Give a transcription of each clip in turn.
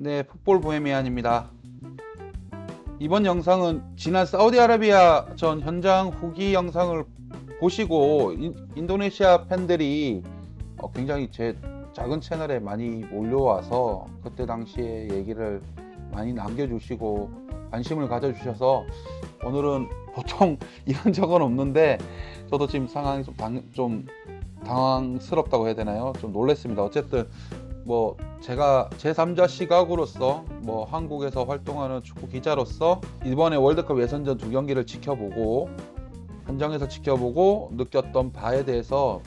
네, 풋볼 보헤미안입니다. 이번 영상은 지난 사우디아라비아전 현장 후기 영상을 보시고 인도네시아 팬들이 굉장히 제 작은 채널에 많이 몰려와서 그때 당시에 얘기를 많이 남겨주시고 관심을 가져주셔서 오늘은 보통 이런 적은 없는데 저도 지금 상황이 좀 당황스럽다고 해야 되나요? 좀 놀랐습니다. 어쨌든 뭐 제가 제3자 시각으로서 한국에서 활동하는 축구 기자로서 이번에 월드컵 예선전 두 경기를 지켜보고 현장에서 지켜보고 느꼈던 바에 대해서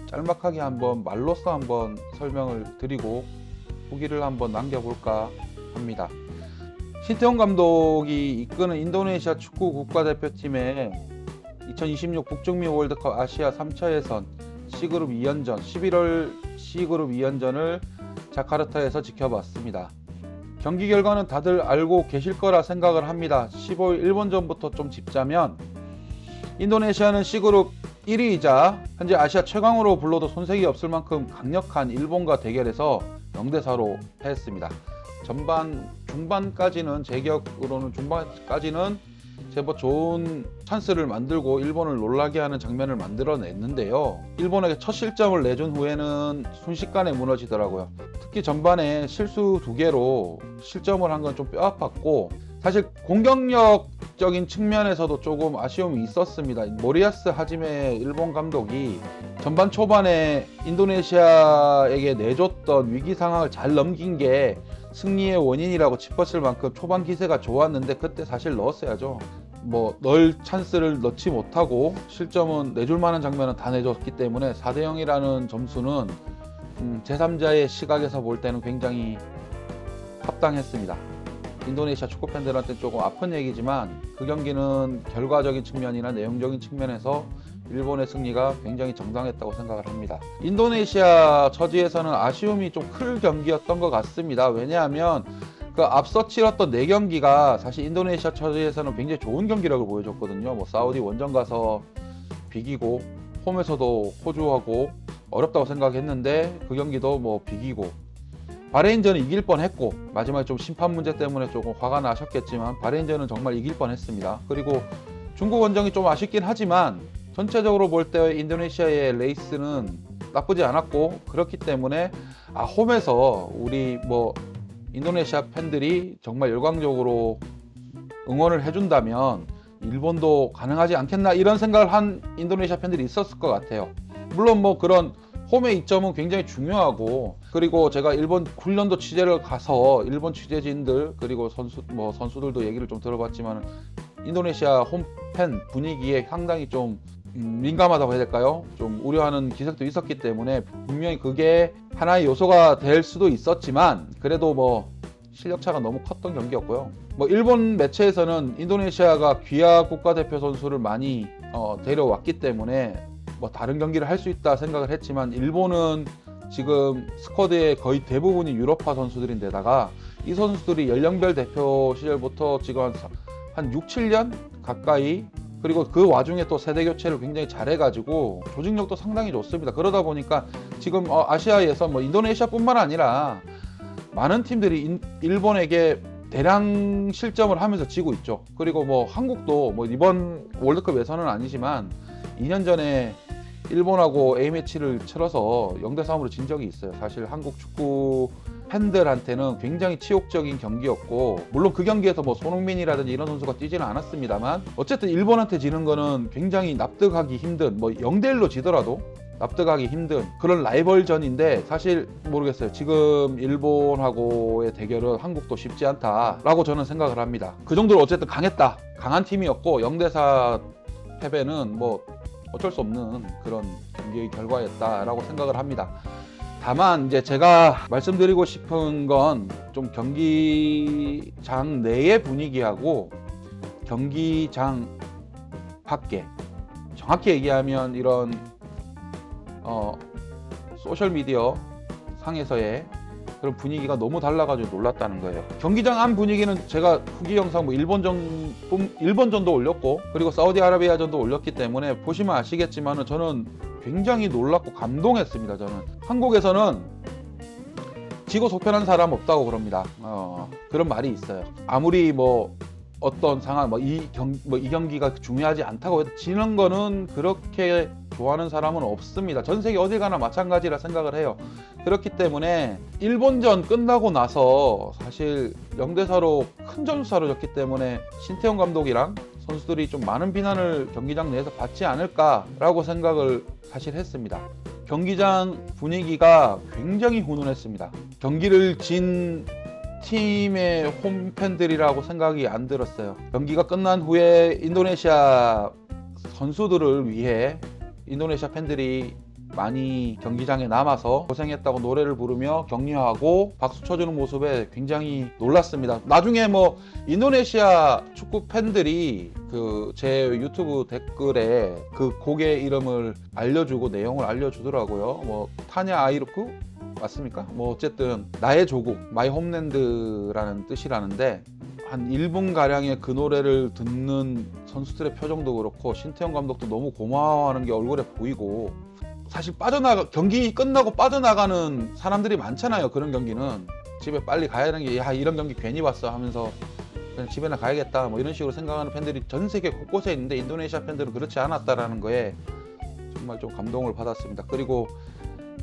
짤막하게 한번 말로써 한번 설명을 드리고 후기를 한번 남겨볼까 합니다. 신태용 감독이 이끄는 인도네시아 축구 국가대표팀의 2026 북중미 월드컵 아시아 3차 예선 C그룹 2연전 11월 C그룹 2연전을 자카르타에서 지켜봤습니다. 경기 결과는 다들 알고 계실 거라 생각을 합니다. 15일 일본전부터 좀 짚자면 인도네시아는 C그룹 1위이자 현재 아시아 최강으로 불러도 손색이 없을 만큼 강력한 일본과 대결해서 0대4로 패했습니다. 중반까지는 제 기억으로는 중반까지는 제법 좋은 찬스를 만들고 일본을 놀라게 하는 장면을 만들어냈는데요. 일본에게 첫 실점을 내준 후에는 순식간에 무너지더라고요. 특히 전반에 실수 2개로 실점을 한 건 좀 뼈아팠고 사실 공격력적인 측면에서도 조금 아쉬움이 있었습니다. 모리야스 하지메 일본 감독이 전반 초반에 인도네시아에게 내줬던 위기 상황을 잘 넘긴 게 승리의 원인이라고 짚었을 만큼 초반 기세가 좋았는데 그때 사실 넣었어야죠. 넣을 찬스를 넣지 못하고 실점은 내줄 만한 장면은 다 내줬기 때문에 4대0이라는 점수는 제3자의 시각에서 볼 때는 굉장히 합당했습니다. 인도네시아 축구 팬들한테 조금 아픈 얘기지만 그 경기는 결과적인 측면이나 내용적인 측면에서 일본의 승리가 굉장히 정당했다고 생각을 합니다. 인도네시아 처지에서는 아쉬움이 좀 클 경기였던 것 같습니다. 왜냐하면 그 앞서 치렀던 4경기가 사실 인도네시아 처지에서는 굉장히 좋은 경기력을 보여줬거든요. 사우디 원정 가서 비기고 홈에서도 호주하고 어렵다고 생각했는데 그 경기도 비기고 바레인전은 이길 뻔했고 마지막에 좀 심판 문제 때문에 조금 화가 나셨겠지만 바레인전은 정말 이길 뻔했습니다. 그리고 중국 원정이 좀 아쉽긴 하지만 전체적으로 볼 때 인도네시아의 레이스는 나쁘지 않았고 그렇기 때문에 홈에서 우리 인도네시아 팬들이 정말 열광적으로 응원을 해준다면 일본도 가능하지 않겠나 이런 생각을 한 인도네시아 팬들이 있었을 것 같아요. 물론 그런 홈의 이점은 굉장히 중요하고 그리고 제가 일본 훈련도 취재를 가서 일본 취재진들 그리고 선수들도 얘기를 좀 들어봤지만 인도네시아 홈팬 분위기에 상당히 좀 민감하다고 해야 될까요? 좀 우려하는 기색도 있었기 때문에 분명히 그게 하나의 요소가 될 수도 있었지만 그래도 실력차가 너무 컸던 경기였고요. 일본 매체에서는 인도네시아가 귀화 국가대표 선수를 많이 데려왔기 때문에 다른 경기를 할 수 있다 생각을 했지만 일본은 지금 스쿼드의 거의 대부분이 유럽파 선수들인데다가 이 선수들이 연령별 대표 시절부터 지금 한 6, 7년 가까이 그리고 그 와중에 또 세대 교체를 굉장히 잘해가지고 조직력도 상당히 좋습니다. 그러다 보니까 지금 아시아에서 인도네시아뿐만 아니라 많은 팀들이 일본에게 대량 실점을 하면서 지고 있죠. 그리고 한국도 이번 월드컵 예선은 아니지만 2년 전에 일본하고 A매치를 치러서 0대3으로 진 적이 있어요. 사실 한국 축구 팬들한테는 굉장히 치욕적인 경기였고 물론 그 경기에서 손흥민이라든지 이런 선수가 뛰지는 않았습니다만 어쨌든 일본한테 지는 거는 굉장히 납득하기 힘든 0대1로 지더라도 납득하기 힘든 그런 라이벌전인데 사실 모르겠어요. 지금 일본하고의 대결은 한국도 쉽지 않다라고 저는 생각을 합니다. 그 정도로 어쨌든 강한 팀이었고 0대4 패배는 어쩔 수 없는 그런 경기의 결과였다라고 생각을 합니다. 다만 이제 제가 말씀드리고 싶은 건 좀 경기장 내의 분위기하고 경기장 밖에 정확히 얘기하면 이런 소셜미디어 상에서의 그런 분위기가 너무 달라가지고 놀랐다는 거예요. 경기장 안 분위기는 제가 후기 영상 일본전도 올렸고 그리고 사우디아라비아전도 올렸기 때문에 보시면 아시겠지만 저는 굉장히 놀랐고 감동했습니다. 저는 한국에서는 지고 속편한 사람 없다고 그럽니다. 그런 말이 있어요. 아무리 뭐 어떤 상황, 이 경기가 중요하지 않다고 해도 지는 거는 그렇게 좋아하는 사람은 없습니다. 전 세계 어딜 가나 마찬가지라 생각을 해요. 그렇기 때문에 일본전 끝나고 나서 사실 0대4로 큰 점수차로 졌기 때문에 신태용 감독이랑 선수들이 좀 많은 비난을 경기장 내에서 받지 않을까라고 생각을 사실 했습니다. 경기장 분위기가 굉장히 훈훈했습니다. 경기를 진 팀의 홈팬들이라고 생각이 안 들었어요. 경기가 끝난 후에 인도네시아 선수들을 위해 인도네시아 팬들이 많이 경기장에 남아서 고생했다고 노래를 부르며 격려하고 박수 쳐주는 모습에 굉장히 놀랐습니다. 나중에 뭐 인도네시아 축구 팬들이 제 유튜브 댓글에 그 곡의 이름을 알려주고 내용을 알려주더라고요. 뭐 타냐 아이루크 맞습니까? 뭐 어쨌든 나의 조국, 마이 홈랜드라는 뜻이라는데 한 1분 가량의 그 노래를 듣는 선수들의 표정도 그렇고 신태용 감독도 너무 고마워하는 게 얼굴에 보이고, 사실 경기 끝나고 빠져나가는 사람들이 많잖아요. 그런 경기는 집에 빨리 가야 하는 게, 야 이런 경기 괜히 봤어 하면서 그냥 집에나 가야겠다 뭐 이런 식으로 생각하는 팬들이 전 세계 곳곳에 있는데 인도네시아 팬들은 그렇지 않았다라는 거에 정말 좀 감동을 받았습니다. 그리고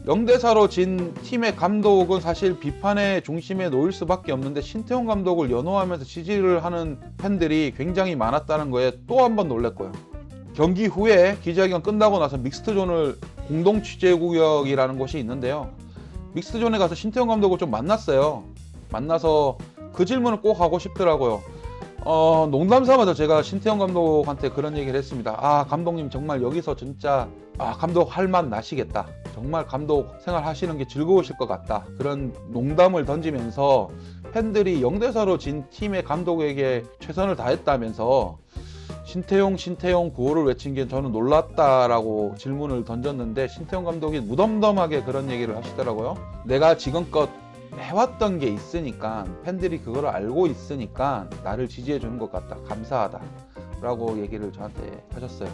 0대4로 진 팀의 감독은 사실 비판의 중심에 놓일 수밖에 없는데 신태용 감독을 연호하면서 지지를 하는 팬들이 굉장히 많았다는 거에 또 한 번 놀랐고요. 경기 후에 기자회견 끝나고 나서 믹스트존을 공동 취재구역이라는 곳이 있는데요. 믹스트존에 가서 신태용 감독을 좀 만났어요. 만나서 그 질문을 꼭 하고 싶더라고요. 농담 삼아서 제가 신태용 감독한테 그런 얘기를 했습니다. 감독님 정말 여기서 진짜 감독 할 맛 나시겠다. 정말 감독 생활 하시는 게 즐거우실 것 같다. 그런 농담을 던지면서 팬들이 0대4로 진 팀의 감독에게 최선을 다했다면서 신태용 구호를 외친 게 저는 놀랐다라고 질문을 던졌는데 신태용 감독이 무덤덤하게 그런 얘기를 하시더라고요. 내가 지금껏 해왔던 게 있으니까 팬들이 그걸 알고 있으니까 나를 지지해 주는 것 같다. 감사하다 라고 얘기를 저한테 하셨어요.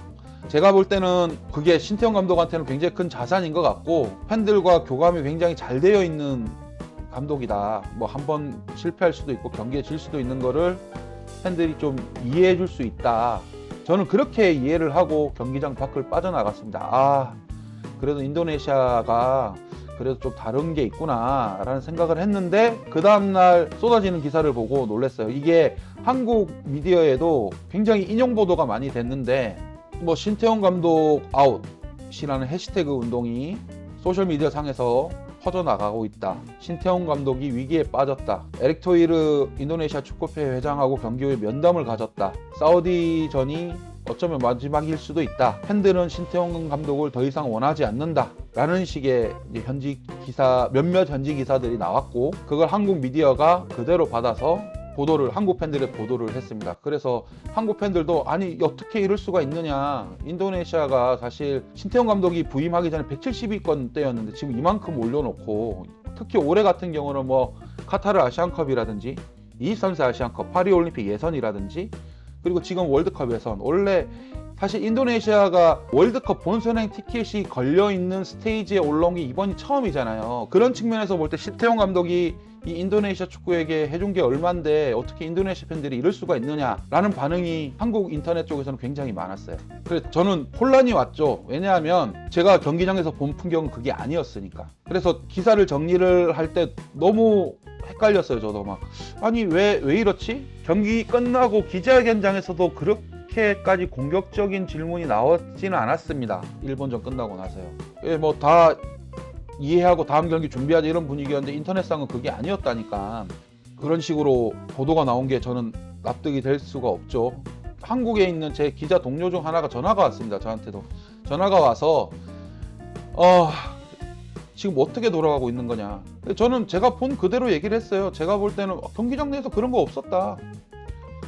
제가 볼 때는 그게 신태용 감독한테는 굉장히 큰 자산인 것 같고 팬들과 교감이 굉장히 잘 되어 있는 감독이다. 뭐 한번 실패할 수도 있고 경기에 질 수도 있는 거를 팬들이 좀 이해해 줄 수 있다. 저는 그렇게 이해를 하고 경기장 밖을 빠져나갔습니다. 그래도 인도네시아가 그래도 좀 다른 게 있구나 라는 생각을 했는데 그 다음날 쏟아지는 기사를 보고 놀랐어요. 이게 한국 미디어에도 굉장히 인용 보도가 많이 됐는데 뭐 신태용 감독 아웃이라는 해시태그 운동이 소셜미디어 상에서 퍼져나가고 있다. 신태용 감독이 위기에 빠졌다. 에릭 토이르 인도네시아 축구협회 회장하고 경기 후에 면담을 가졌다. 사우디전이 어쩌면 마지막일 수도 있다. 팬들은 신태용 감독을 더 이상 원하지 않는다. 라는 식의 몇몇 현지 기사들이 나왔고 그걸 한국 미디어가 그대로 받아서 한국 팬들의 보도를 했습니다. 그래서 한국 팬들도 아니 어떻게 이럴 수가 있느냐. 인도네시아가 사실 신태용 감독이 부임하기 전에 170위권 때였는데 지금 이만큼 올려놓고 특히 올해 같은 경우는 뭐 카타르 아시안컵이라든지 23세 아시안컵, 파리올림픽 예선이라든지 그리고 지금 월드컵 예선 원래 사실 인도네시아가 월드컵 본선행 티켓이 걸려있는 스테이지에 올라온 게 이번이 처음이잖아요. 그런 측면에서 볼 때 신태용 감독이 이 인도네시아 축구에게 해준 게 얼만데 어떻게 인도네시아 팬들이 이럴 수가 있느냐라는 반응이 한국 인터넷 쪽에서는 굉장히 많았어요. 그래서 저는 혼란이 왔죠. 왜냐하면 제가 경기장에서 본 풍경은 그게 아니었으니까. 그래서 기사를 정리를 할 때 너무 헷갈렸어요. 저도 막 아니 왜 이렇지? 경기 끝나고 기자회견장에서도 그렇게까지 공격적인 질문이 나오지는 않았습니다. 일본전 끝나고 나서요. 뭐 다 이해하고 다음 경기 준비하자 이런 분위기였는데 인터넷상은 그게 아니었다니까. 그런 식으로 보도가 나온 게 저는 납득이 될 수가 없죠. 한국에 있는 제 기자 동료 중 하나가 전화가 왔습니다. 저한테도 전화가 와서 지금 어떻게 돌아가고 있는 거냐. 저는 제가 본 그대로 얘기를 했어요. 제가 볼 때는 경기장 내에서 그런 거 없었다.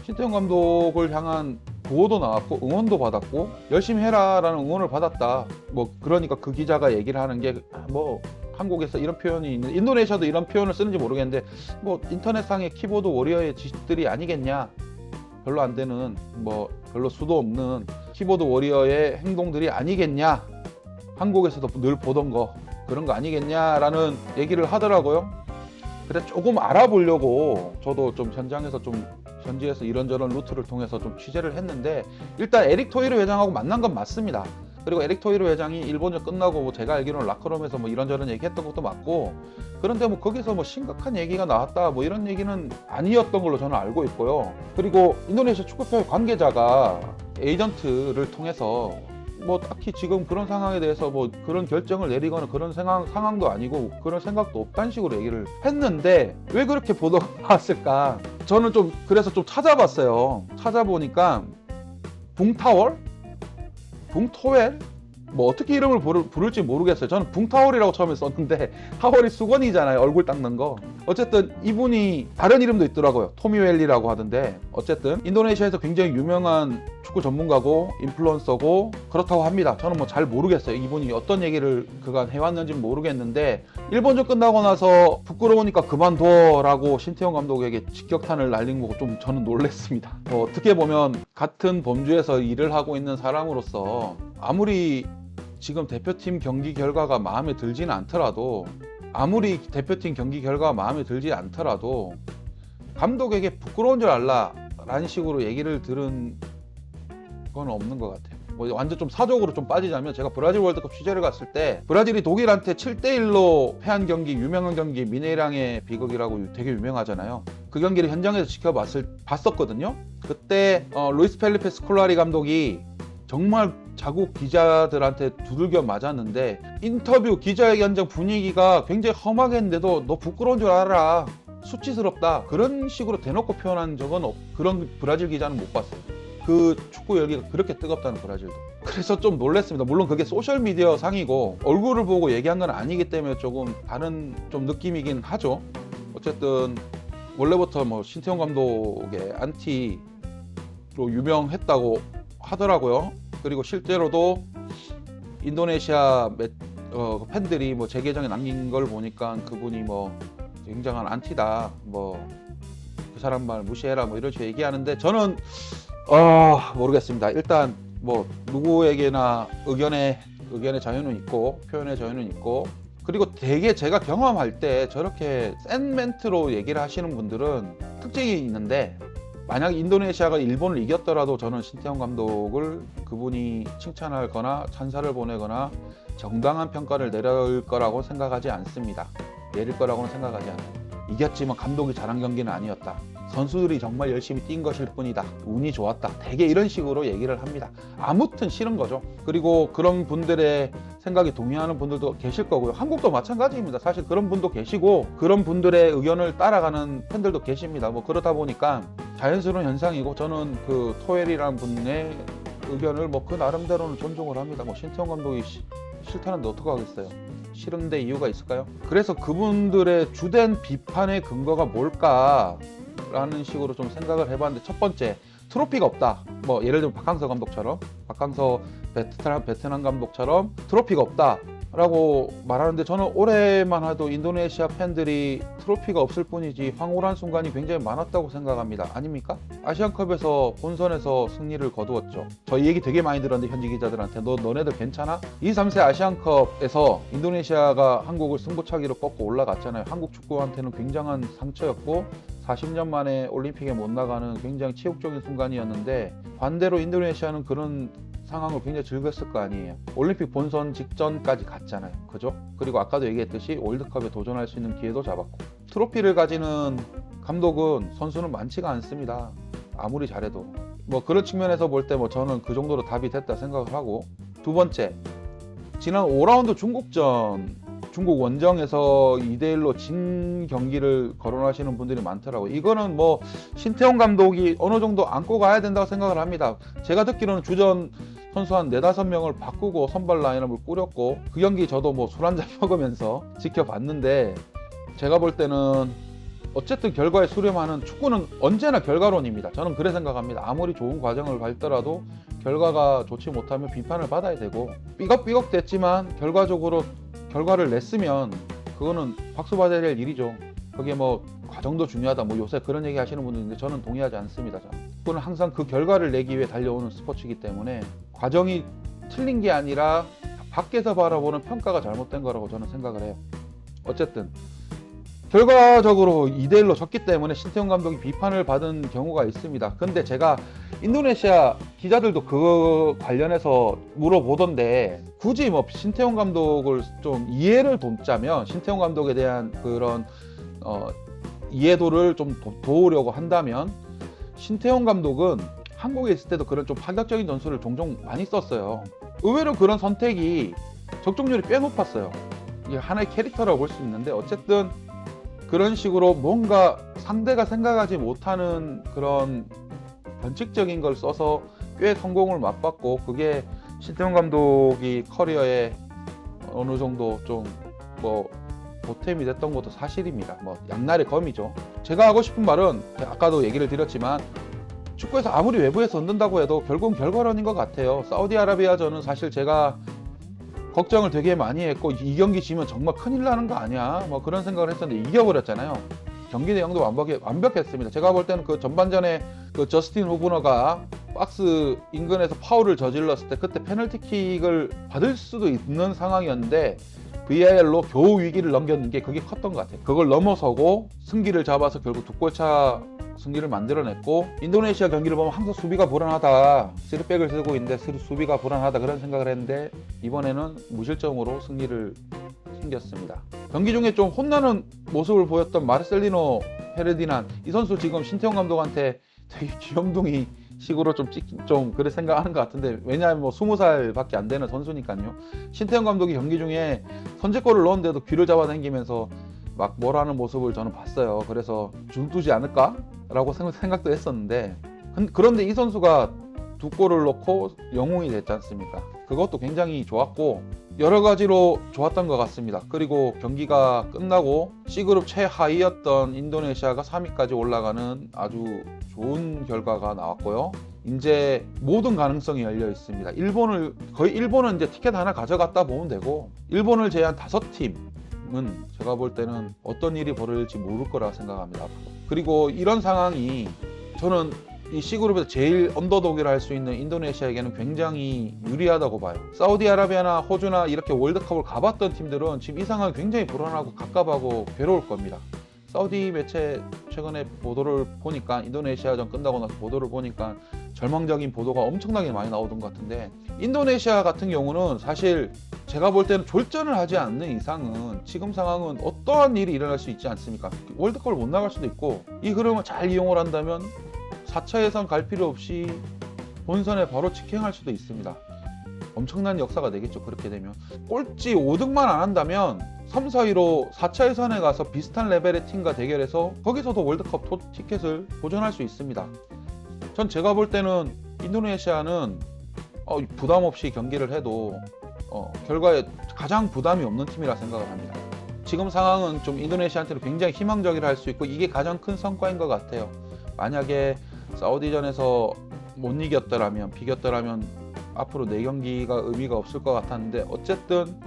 신태용 감독을 향한 구호도 나왔고 응원도 받았고 열심히 해라 라는 응원을 받았다. 뭐 그러니까 그 기자가 얘기를 하는 게 뭐 한국에서 이런 표현이 있는, 인도네시아도 이런 표현을 쓰는지 모르겠는데 뭐 인터넷상의 키보드 워리어의 짓들이 아니겠냐, 별로 안 되는 뭐 별로 수도 없는 키보드 워리어의 행동들이 아니겠냐, 한국에서도 늘 보던 거 그런 거 아니겠냐라는 얘기를 하더라고요. 그래 조금 알아보려고 저도 좀 현지에서 이런저런 루트를 통해서 좀 취재를 했는데, 일단 에릭 토이르 회장하고 만난 건 맞습니다. 그리고 에릭 토이르 회장이 일본전 끝나고 뭐 제가 알기로는 라커룸에서 뭐 이런저런 얘기했던 것도 맞고, 그런데 뭐 거기서 뭐 심각한 얘기가 나왔다 뭐 이런 얘기는 아니었던 걸로 저는 알고 있고요. 그리고 인도네시아 축구협회 관계자가 에이전트를 통해서 뭐 딱히 지금 그런 상황에 대해서 뭐 그런 결정을 내리거나 그런 상황도 아니고 그런 생각도 없다는 식으로 얘기를 했는데, 왜 그렇게 보도가 나왔을까? 저는 좀 그래서 좀 찾아봤어요. 찾아보니까 붕타월? 붕토웰? 뭐 어떻게 이름을 부를지 모르겠어요. 저는 붕타월이라고 처음에 썼는데 타월이 수건이잖아요. 얼굴 닦는 거. 어쨌든 이분이 다른 이름도 있더라고요. 토미웰리라고 하던데, 어쨌든 인도네시아에서 굉장히 유명한 축구 전문가고 인플루언서고 그렇다고 합니다. 저는 뭐 잘 모르겠어요. 이분이 어떤 얘기를 그간 해왔는지는 모르겠는데, 일본전 끝나고 나서 부끄러우니까 그만둬라고 신태용 감독에게 직격탄을 날린 거고 좀 저는 놀랬습니다. 어떻게 보면 같은 범주에서 일을 하고 있는 사람으로서 아무리 지금 대표팀 경기 결과가 마음에 들지는 않더라도, 감독에게 부끄러운 줄 알라 라는 식으로 얘기를 들은 건 없는 것 같아요. 뭐 완전 좀 사적으로 좀 빠지자면, 제가 브라질 월드컵 취재를 갔을 때 브라질이 독일한테 7대1로 패한 경기, 유명한 경기 미네이랑의 비극이라고 되게 유명하잖아요. 그 경기를 현장에서 봤었거든요. 그때 루이스 펠리페 스콜라리 감독이 정말 자국 기자들한테 두들겨 맞았는데, 인터뷰 기자회견장 분위기가 굉장히 험하게 했는데도 너 부끄러운 줄 알아, 수치스럽다, 그런 식으로 대놓고 표현한 적은 그런 브라질 기자는 못 봤어요. 그 축구 열기가 그렇게 뜨겁다는 브라질도. 그래서 좀 놀랐습니다. 물론 그게 소셜미디어 상이고 얼굴을 보고 얘기한 건 아니기 때문에 조금 다른 좀 느낌이긴 하죠. 어쨌든 원래부터 뭐 신태용 감독의 안티로 유명했다고 하더라고요. 그리고 실제로도 인도네시아 팬들이 뭐 제 계정에 남긴 걸 보니까 그분이 뭐 굉장한 안티다, 뭐 그 사람 말 무시해라 뭐 이런 식으로 얘기하는데, 저는 모르겠습니다. 일단 뭐 누구에게나 의견의 자유는 있고 표현의 자유는 있고, 그리고 되게 제가 경험할 때 저렇게 센 멘트로 얘기를 하시는 분들은 특징이 있는데, 만약 인도네시아가 일본을 이겼더라도 저는 신태용 감독을 그분이 칭찬하거나 찬사를 보내거나 정당한 평가를 내릴 거라고 생각하지 않습니다. 내릴 거라고는 생각하지 않아요. 이겼지만 감독이 잘한 경기는 아니었다, 선수들이 정말 열심히 뛴 것일 뿐이다, 운이 좋았다, 되게 이런 식으로 얘기를 합니다. 아무튼 싫은 거죠. 그리고 그런 분들의 생각에 동의하는 분들도 계실 거고요. 한국도 마찬가지입니다. 사실 그런 분도 계시고 그런 분들의 의견을 따라가는 팬들도 계십니다. 뭐 그러다 보니까 자연스러운 현상이고, 저는 그 토엘이라는 분의 의견을 뭐 그 나름대로는 존중을 합니다. 뭐 신태용 감독이 싫다는데 어떡하겠어요. 싫은데 이유가 있을까요? 그래서 그분들의 주된 비판의 근거가 뭘까라는 식으로 좀 생각을 해봤는데, 첫 번째, 트로피가 없다. 뭐 예를 들면 박항서 감독처럼, 베트남 감독처럼 트로피가 없다 라고 말하는데, 저는 올해만 해도 인도네시아 팬들이 트로피가 없을 뿐이지 황홀한 순간이 굉장히 많았다고 생각합니다. 아닙니까? 아시안컵에서 본선에서 승리를 거두었죠. 저 이 얘기 되게 많이 들었는데, 현지 기자들한테 너네들 괜찮아? 23세 아시안컵에서 인도네시아가 한국을 승부차기로 꺾고 올라갔잖아요. 한국 축구한테는 굉장한 상처였고 40년 만에 올림픽에 못 나가는 굉장히 치욕적인 순간이었는데, 반대로 인도네시아는 그런 상황을 굉장히 즐겼을 거 아니에요. 올림픽 본선 직전까지 갔잖아요. 그죠? 그리고 아까도 얘기했듯이 월드컵에 도전할 수 있는 기회도 잡았고, 트로피를 가지는 감독은 선수는 많지가 않습니다. 아무리 잘해도. 뭐 그런 측면에서 볼 때 뭐 저는 그 정도로 답이 됐다 생각을 하고, 두 번째, 지난 5라운드 중국 원정에서 2대1로 진 경기를 거론하시는 분들이 많더라고요. 이거는 뭐 신태용 감독이 어느 정도 안고 가야 된다고 생각을 합니다. 제가 듣기로는 주전 선수 한 4-5명을 바꾸고 선발 라인업을 꾸렸고, 그 경기 저도 뭐 술 한잔 먹으면서 지켜봤는데, 제가 볼 때는 어쨌든 결과에 수렴하는, 축구는 언제나 결과론입니다. 저는 그래 생각합니다. 아무리 좋은 과정을 밟더라도 결과가 좋지 못하면 비판을 받아야 되고, 삐걱삐걱 됐지만 결과적으로 결과를 냈으면 그거는 박수 받아야 될 일이죠. 그게 뭐 과정도 중요하다 뭐 요새 그런 얘기 하시는 분들인데, 저는 동의하지 않습니다. 그건 항상 그 결과를 내기 위해 달려오는 스포츠이기 때문에 과정이 틀린 게 아니라 밖에서 바라보는 평가가 잘못된 거라고 저는 생각을 해요. 어쨌든 결과적으로 2대1로 졌기 때문에 신태용 감독이 비판을 받은 경우가 있습니다. 근데 제가 인도네시아 기자들도 그거 관련해서 물어보던데, 굳이 뭐 신태용 감독을 좀 이해를 돕자면, 신태용 감독에 대한 그런 이해도를 좀 도우려고 한다면, 신태용 감독은 한국에 있을 때도 그런 좀 파격적인 전술을 종종 많이 썼어요. 의외로 그런 선택이 적중률이 꽤 높았어요. 이게 하나의 캐릭터라고 볼 수 있는데, 어쨌든 그런 식으로 뭔가 상대가 생각하지 못하는 그런 변칙적인 걸 써서 꽤 성공을 맛봤고, 그게 신태용 감독이 커리어에 어느 정도 좀 뭐 보탬이 됐던 것도 사실입니다. 뭐 양날의 검이죠. 제가 하고 싶은 말은, 아까도 얘기를 드렸지만, 축구에서 아무리 외부에서 흔든다고 해도 결국은 결과론인 것 같아요. 사우디아라비아전은 사실 제가 걱정을 되게 많이 했고, 이 경기 지면 정말 큰일 나는 거 아니야, 뭐 그런 생각을 했었는데 이겨버렸잖아요. 경기 내용도 완벽했습니다. 제가 볼 때는 그 전반전에 그 저스틴 호브너가 박스 인근에서 파울을 저질렀을 때, 그때 페널티킥을 받을 수도 있는 상황이었는데 VAR로 겨우 위기를 넘겼는 게 그게 컸던 것 같아요. 그걸 넘어서고 승기를 잡아서 결국 2골차 승리를 만들어냈고, 인도네시아 경기를 보면 항상 수비가 불안하다, 3백을 쓰고 있는데 수비가 불안하다, 그런 생각을 했는데 이번에는 무실점으로 승리를 챙겼습니다. 경기 중에 좀 혼나는 모습을 보였던 마르셀리노 헤르디난, 이 선수 지금 신태용 감독한테 되게 귀염둥이 식으로 좀 그래 생각하는 것 같은데, 왜냐하면 뭐 20살밖에 안 되는 선수니까요. 신태용 감독이 경기 중에 선제골을 넣었는데도 귀를 잡아당기면서 막 뭐라는 모습을 저는 봤어요. 그래서 중두지 않을까? 라고 생각도 했었는데, 그런데 이 선수가 2골을 넣고 영웅이 됐지 않습니까? 그것도 굉장히 좋았고 여러 가지로 좋았던 것 같습니다. 그리고 경기가 끝나고 C그룹 최하위였던 인도네시아가 3위까지 올라가는 아주 좋은 결과가 나왔고요. 이제 모든 가능성이 열려 있습니다. 일본은 이제 티켓 하나 가져갔다 보면 되고, 일본을 제외한 5팀은 제가 볼 때는 어떤 일이 벌어질지 모를 거라 생각합니다. 그리고 이런 상황이, 저는 이 C그룹에서 제일 언더독이라 할 수 있는 인도네시아에게는 굉장히 유리하다고 봐요. 사우디아라비아나 호주나 이렇게 월드컵을 가봤던 팀들은 지금 이 상황이 굉장히 불안하고 갑갑하고 괴로울 겁니다. 사우디 매체 최근에 보도를 보니까, 인도네시아전 끝나고 나서 보도를 보니까 절망적인 보도가 엄청나게 많이 나오던 것 같은데, 인도네시아 같은 경우는 사실 제가 볼 때는 졸전을 하지 않는 이상은 지금 상황은 어떠한 일이 일어날 수 있지 않습니까? 월드컵을 못 나갈 수도 있고, 이 흐름을 잘 이용을 한다면 4차 예선 갈 필요 없이 본선에 바로 직행할 수도 있습니다. 엄청난 역사가 되겠죠. 그렇게 되면 꼴찌 5등만 안 한다면 3, 4위로 4차 예선에 가서 비슷한 레벨의 팀과 대결해서 거기서도 월드컵 티켓을 도전할 수 있습니다. 전 제가 볼 때는 인도네시아는 부담 없이 경기를 해도 결과에 가장 부담이 없는 팀이라 생각을 합니다. 지금 상황은 좀 인도네시아한테는 굉장히 희망적이라 할 수 있고, 이게 가장 큰 성과인 것 같아요. 만약에 사우디전에서 못 비겼더라면 앞으로 4경기가 의미가 없을 것 같았는데, 어쨌든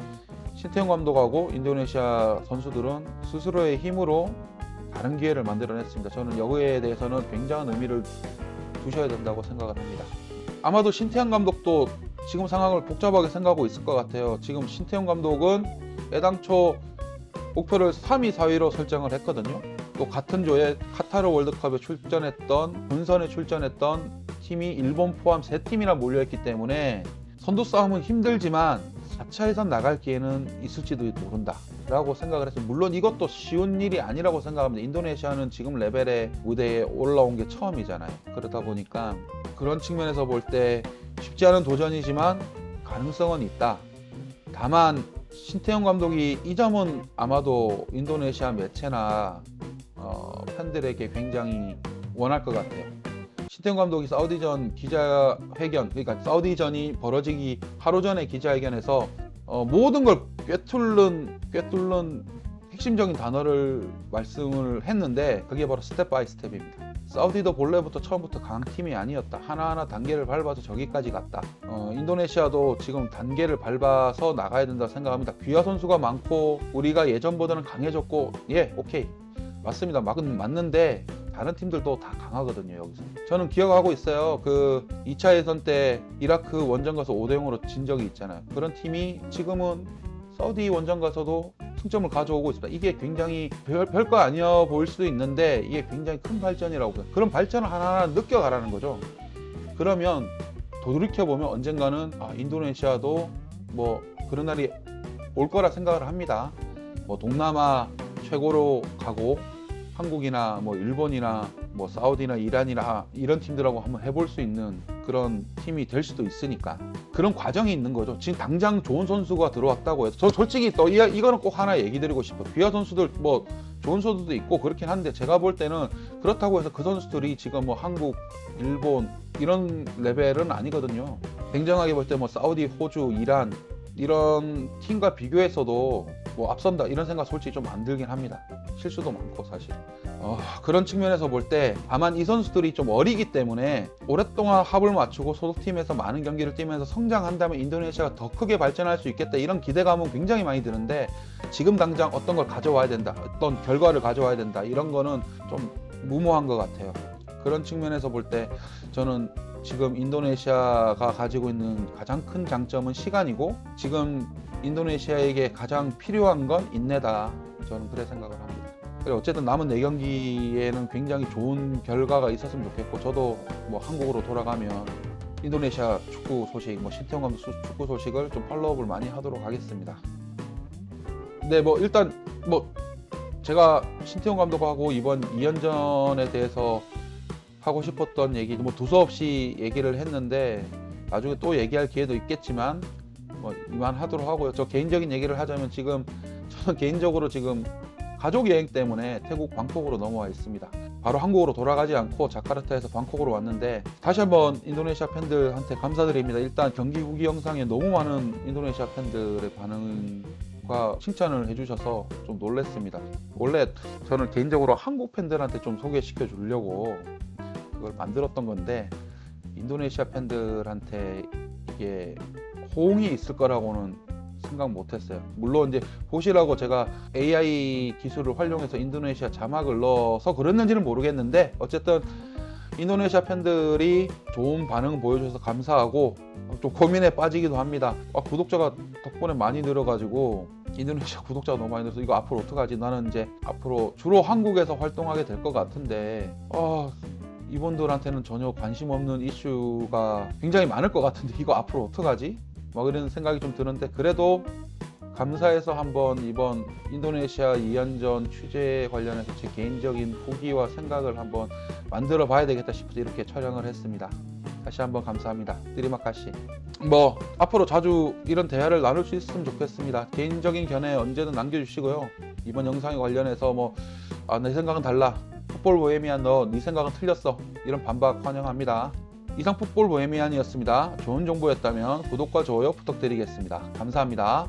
신태용 감독하고 인도네시아 선수들은 스스로의 힘으로 다른 기회를 만들어냈습니다. 저는 여기에 대해서는 굉장한 의미를 두셔야 된다고 생각을 합니다. 아마도 신태용 감독도 지금 상황을 복잡하게 생각하고 있을 것 같아요. 지금 신태용 감독은 애당초 목표를 3위, 4위로 설정을 했거든요. 또 같은 조에 카타르 월드컵에 본선에 출전했던 팀이 일본 포함 3팀이나 몰려있기 때문에 선두 싸움은 힘들지만 4차 예선 나갈 기회는 있을지도 모른다 라고 생각을 했어요. 물론 이것도 쉬운 일이 아니라고 생각합니다. 인도네시아는 지금 레벨의 무대에 올라온 게 처음이잖아요. 그러다 보니까 그런 측면에서 볼 때 쉽지 않은 도전이지만 가능성은 있다. 다만 신태용 감독이 이 점은 아마도 인도네시아 매체나 팬들에게 굉장히 원할 것 같아요. 신태용 감독이 사우디전 기자회견, 그러니까 사우디전이 벌어지기 하루 전에 기자회견에서 모든 걸 꿰뚫는 핵심적인 단어를 말씀을 했는데, 그게 바로 스텝 바이 스텝입니다. 사우디도 본래부터 처음부터 강한 팀이 아니었다. 하나하나 단계를 밟아서 저기까지 갔다. 인도네시아도 지금 단계를 밟아서 나가야 된다 생각합니다. 귀화 선수가 많고 우리가 예전보다는 강해졌고, 예, 오케이, 맞습니다. 맞는데 다른 팀들도 다 강하거든요. 여기서 저는 기억하고 있어요. 그 2차 예선 때 이라크 원정 가서 5대0으로 진 적이 있잖아요. 그런 팀이 지금은 사우디 원정 가서도 승점을 가져오고 있습니다. 이게 굉장히 별거 아니어 보일 수도 있는데 이게 굉장히 큰 발전이라고 봐요. 그런 발전을 하나하나 느껴가라는 거죠. 그러면 돌이켜보면 언젠가는 인도네시아도 뭐 그런 날이 올 거라 생각을 합니다. 뭐 동남아 최고로 가고 한국이나 뭐 일본이나 뭐 사우디나 이란이나 이런 팀들하고 한번 해볼 수 있는 그런 팀이 될 수도 있으니까 그런 과정이 있는 거죠. 지금 당장 좋은 선수가 들어왔다고 해서 저 솔직히 또 이거는 꼭 하나 얘기 드리고 싶어요. 비하 선수들 뭐 좋은 선수도 있고 그렇긴 한데 제가 볼 때는 그렇다고 해서 그 선수들이 지금 뭐 한국, 일본 이런 레벨은 아니거든요. 냉정하게 볼 때 뭐 사우디, 호주, 이란 이런 팀과 비교해서도 뭐 앞선다 이런 생각 솔직히 좀 안 들긴 합니다. 실수도 많고 사실 그런 측면에서 볼 때 다만 이 선수들이 좀 어리기 때문에 오랫동안 합을 맞추고 소속팀에서 많은 경기를 뛰면서 성장한다면 인도네시아가 더 크게 발전할 수 있겠다 이런 기대감은 굉장히 많이 드는데 지금 당장 어떤 걸 가져와야 된다, 어떤 결과를 가져와야 된다 이런 거는 좀 무모한 것 같아요. 그런 측면에서 볼 때 저는 지금 인도네시아가 가지고 있는 가장 큰 장점은 시간이고 지금 인도네시아에게 가장 필요한 건 인내다. 저는 그래 생각을 합니다. 어쨌든 남은 4경기에는 굉장히 좋은 결과가 있었으면 좋겠고 저도 뭐 한국으로 돌아가면 인도네시아 축구 소식, 뭐 신태용 감독 축구 소식을 좀 팔로우업을 많이 하도록 하겠습니다. 근데 뭐 일단 뭐 제가 신태용 감독하고 이번 2연전에 대해서 하고 싶었던 얘기 뭐 두서없이 얘기를 했는데 나중에 또 얘기할 기회도 있겠지만 뭐 이만하도록 하고요. 저 개인적인 얘기를 하자면 지금 저는 개인적으로 지금 가족 여행 때문에 태국 방콕으로 넘어와 있습니다. 바로 한국으로 돌아가지 않고 자카르타에서 방콕으로 왔는데 다시 한번 인도네시아 팬들한테 감사드립니다. 일단 경기 후기 영상에 너무 많은 인도네시아 팬들의 반응과 칭찬을 해주셔서 좀 놀랐습니다. 원래 저는 개인적으로 한국 팬들한테 좀 소개시켜 주려고 그걸 만들었던 건데 인도네시아 팬들한테 이게 호응이 있을 거라고는 생각 못했어요. 물론 이제 보시라고 제가 AI 기술을 활용해서 인도네시아 자막을 넣어서 그랬는지는 모르겠는데 어쨌든 인도네시아 팬들이 좋은 반응 보여줘서 감사하고 좀 고민에 빠지기도 합니다. 구독자가 덕분에 많이 늘어가지고 인도네시아 구독자가 너무 많이 늘어서 이거 앞으로 어떡하지? 나는 이제 앞으로 주로 한국에서 활동하게 될 것 같은데 이분들한테는 전혀 관심 없는 이슈가 굉장히 많을 것 같은데 이거 앞으로 어떡하지? 막 이런 생각이 좀 드는데 그래도 감사해서 한번 이번 인도네시아 2연전 취재 관련해서 제 개인적인 후기와 생각을 한번 만들어 봐야 되겠다 싶어서 이렇게 촬영을 했습니다. 다시 한번 감사합니다. 드리마카시. 뭐 앞으로 자주 이런 대화를 나눌 수 있으면 좋겠습니다. 개인적인 견해 언제든 남겨주시고요. 이번 영상에 관련해서 뭐 내 생각은 달라, 풋볼 보헤미안 너 네 생각은 틀렸어, 이런 반박 환영합니다. 이상 풋볼 보헤미안이었습니다. 좋은 정보였다면 구독과 좋아요 부탁드리겠습니다. 감사합니다.